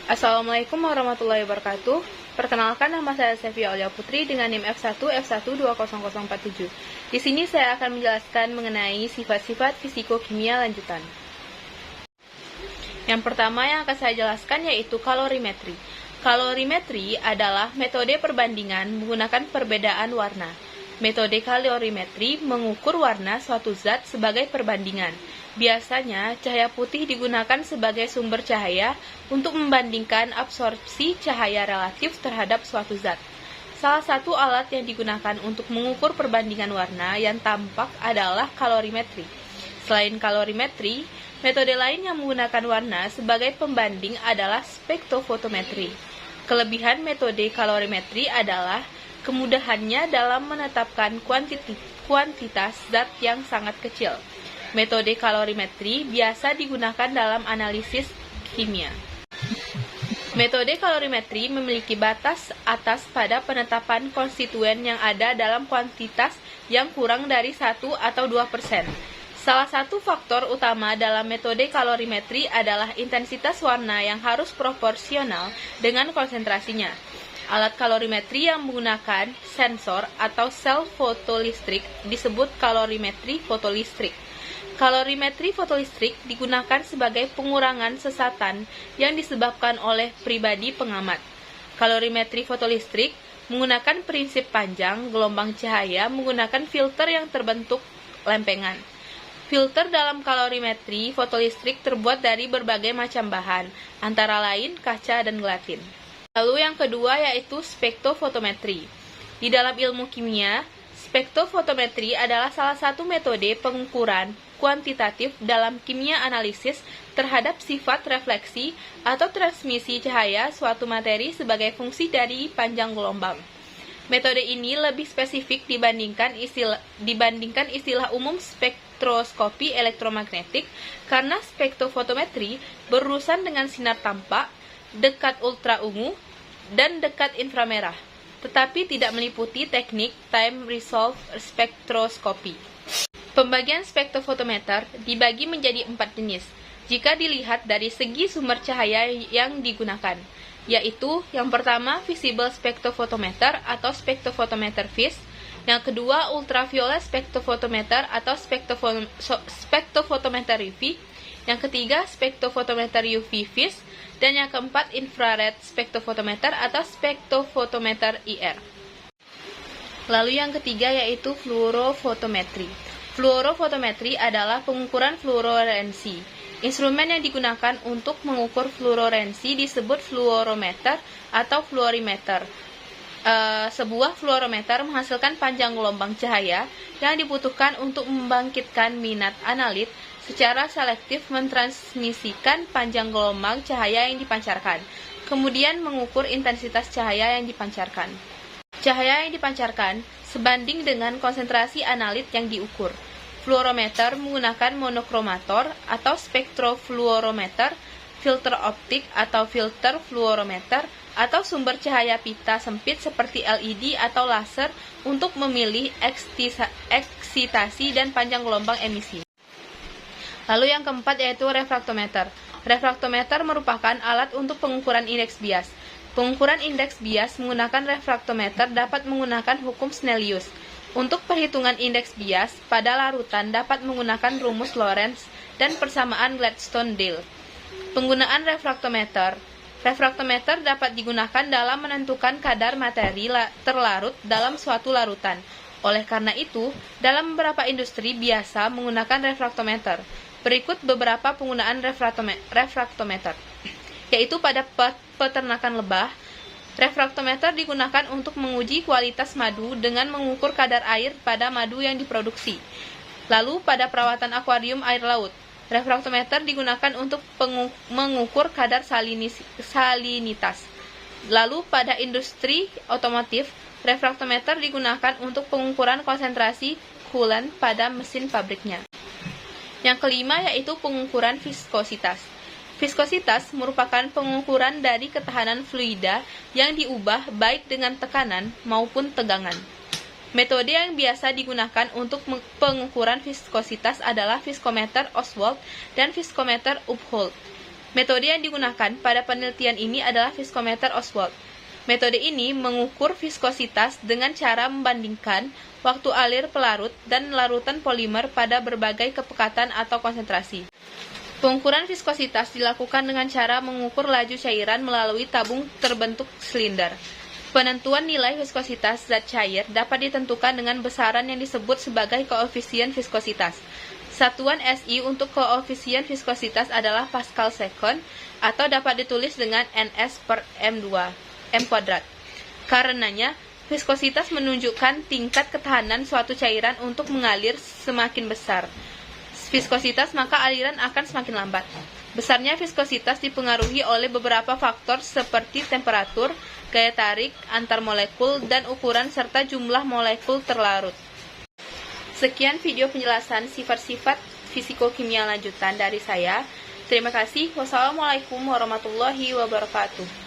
Assalamualaikum warahmatullahi wabarakatuh. Perkenalkan, nama saya Sevia Aulia Putri dengan NIM F1F1200047. Di sini saya akan menjelaskan mengenai sifat-sifat fisiko-kimia lanjutan. Yang pertama yang akan saya jelaskan yaitu kalorimetri. Kalorimetri adalah metode perbandingan menggunakan perbedaan warna. Metode kalorimetri mengukur warna suatu zat sebagai perbandingan. Biasanya, cahaya putih digunakan sebagai sumber cahaya untuk membandingkan absorpsi cahaya relatif terhadap suatu zat. Salah satu alat yang digunakan untuk mengukur perbandingan warna yang tampak adalah kalorimetri. Selain kalorimetri, metode lain yang menggunakan warna sebagai pembanding adalah spektrofotometri. Kelebihan metode kalorimetri adalah kemudahannya dalam menetapkan kuantitas zat yang sangat kecil. Metode kalorimetri biasa digunakan dalam analisis kimia. Metode kalorimetri memiliki batas atas pada penetapan konstituen yang ada dalam kuantitas yang kurang dari 1 atau 2%. Salah satu faktor utama dalam metode kalorimetri adalah intensitas warna yang harus proporsional dengan konsentrasinya. Alat kalorimetri yang menggunakan sensor atau sel fotolistrik disebut kalorimetri fotolistrik. Kalorimetri fotolistrik digunakan sebagai pengurangan sesatan yang disebabkan oleh pribadi pengamat. Kalorimetri fotolistrik menggunakan prinsip panjang gelombang cahaya menggunakan filter yang terbentuk lempengan. Filter dalam kalorimetri fotolistrik terbuat dari berbagai macam bahan, antara lain kaca dan gelatin. Lalu yang kedua yaitu spektrofotometri. Di dalam ilmu kimia, spektrofotometri adalah salah satu metode pengukuran kuantitatif dalam kimia analisis terhadap sifat refleksi atau transmisi cahaya suatu materi sebagai fungsi dari panjang gelombang. Metode ini lebih spesifik dibandingkan istilah umum spektroskopi elektromagnetik karena spektrofotometri berurusan dengan sinar tampak, dekat ultraungu, dan dekat inframerah, tetapi tidak meliputi teknik time resolve spektroskopi. Pembagian spektrofotometer dibagi menjadi 4 jenis jika dilihat dari segi sumber cahaya yang digunakan, yaitu yang pertama visible spektrofotometer atau spektrofotometer vis, yang kedua ultraviolet spektrofotometer atau spektrofotometer UV, yang ketiga spektrofotometer UV vis, dan yang keempat infrared spektrofotometer atau spektrofotometer IR. Lalu yang ketiga yaitu fluorofotometri. Fluorofotometri adalah pengukuran fluoresensi. Instrumen yang digunakan untuk mengukur fluoresensi disebut fluorometer atau fluorimeter. Sebuah fluorometer menghasilkan panjang gelombang cahaya yang dibutuhkan untuk membangkitkan minat analit secara selektif mentransmisikan panjang gelombang cahaya yang dipancarkan, kemudian mengukur intensitas cahaya yang dipancarkan. Cahaya yang dipancarkan sebanding dengan konsentrasi analit yang diukur. Fluorometer menggunakan monokromator atau spektrofluorometer, filter optik atau filter fluorometer, atau sumber cahaya pita sempit seperti LED atau laser untuk memilih eksitasi dan panjang gelombang emisi. Lalu yang keempat yaitu refraktometer. Refraktometer merupakan alat untuk pengukuran indeks bias. Pengukuran indeks bias menggunakan refraktometer dapat menggunakan hukum Snellius. Untuk perhitungan indeks bias pada larutan dapat menggunakan rumus Lorentz dan persamaan Gladstone-Dale. Penggunaan refraktometer. Refraktometer dapat digunakan dalam menentukan kadar materi terlarut dalam suatu larutan. Oleh karena itu, dalam beberapa industri biasa menggunakan refraktometer. Berikut beberapa penggunaan refraktometer, yaitu pada peternakan lebah. Refraktometer digunakan untuk menguji kualitas madu dengan mengukur kadar air pada madu yang diproduksi. Lalu pada perawatan akuarium air laut, refraktometer digunakan untuk mengukur kadar salinitas. Lalu pada industri otomotif, refraktometer digunakan untuk pengukuran konsentrasi coolant pada mesin pabriknya. Yang kelima yaitu pengukuran viskositas. Viskositas merupakan pengukuran dari ketahanan fluida yang diubah baik dengan tekanan maupun tegangan. Metode yang biasa digunakan untuk pengukuran viskositas adalah viskometer Ostwald dan viskometer Upholt. Metode yang digunakan pada penelitian ini adalah viskometer Oswald. Metode ini mengukur viskositas dengan cara membandingkan waktu alir pelarut dan larutan polimer pada berbagai kepekatan atau konsentrasi. Pengukuran viskositas dilakukan dengan cara mengukur laju cairan melalui tabung terbentuk silinder. Penentuan nilai viskositas zat cair dapat ditentukan dengan besaran yang disebut sebagai koefisien viskositas. Satuan SI untuk koefisien viskositas adalah Pascal second atau dapat ditulis dengan Ns per M kuadrat. Karenanya, viskositas menunjukkan tingkat ketahanan suatu cairan untuk mengalir semakin besar viskositas, maka aliran akan semakin lambat. Besarnya viskositas dipengaruhi oleh beberapa faktor seperti temperatur, gaya tarik antar molekul, dan ukuran serta jumlah molekul terlarut. Sekian video penjelasan sifat-sifat fisikokimia lanjutan dari saya. Terima kasih. Wassalamualaikum warahmatullahi wabarakatuh.